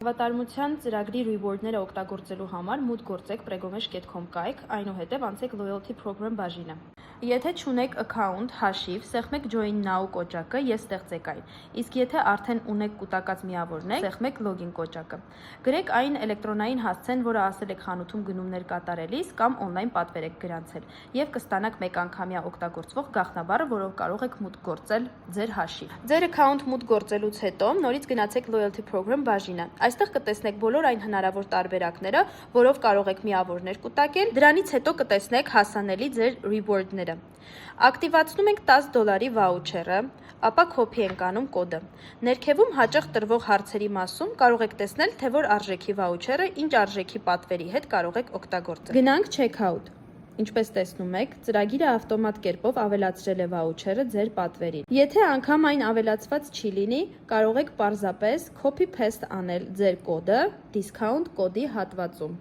Հավատարմության ծրագրի reward-ները օգտագործելու համար մուտք գործեք pregomesh.com կայք, այնուհետև անցեք loyalty program բաժինը։ Եթե չունեք account, հաշիվ, սեղմեք join now կոճակը եւ ստեղծեք այն։ Իսկ եթե արդեն ունեք կուտակած միավորներ, սեղմեք login կոճակը։ Գրեք այն էլեկտրոնային հասցեն, որը ասել եք խանութում գնումներ կատարելիս կամ on-line պատվեր եք գրանցել, եւ կստանաք մեկ անգամյա օգտագործվող գաղտնաբառը, որով կարող եք մուտք գործել ձեր հաշիվ։ Ձեր account մուտք գործելուց հետո նորից գնացեք loyalty program բաժինը։ Այստեղ կտեսնեք բոլոր այն հնարավոր տարբերակները, որով կարող եք միավորներ կուտակել, դրանից հետո կտեսնեք հասանելի ձեր reward-ները։ Ակտիվացնում ենք $10 վաուչերը, ապա copy ենք անում կոդը։ Ներքևում հաճախ տրվող հարցերի մասում կարող եք տեսնել, թե որ արժեքի վաուչերը, ինչ արժեքի պատվերի հետ կարող եք օգտագործել։ Գնանք checkout։ Ինչպես տեսնում եք, ծրագիրը ավտոմատ կերպով ավելացրել է վաուչերը ձեր պատվերին։ Եթե անգամ այն ավելացված չի լինի, կարող եք պարզապես copy-paste անել ձեր կոդը discount կոդի հատվածում։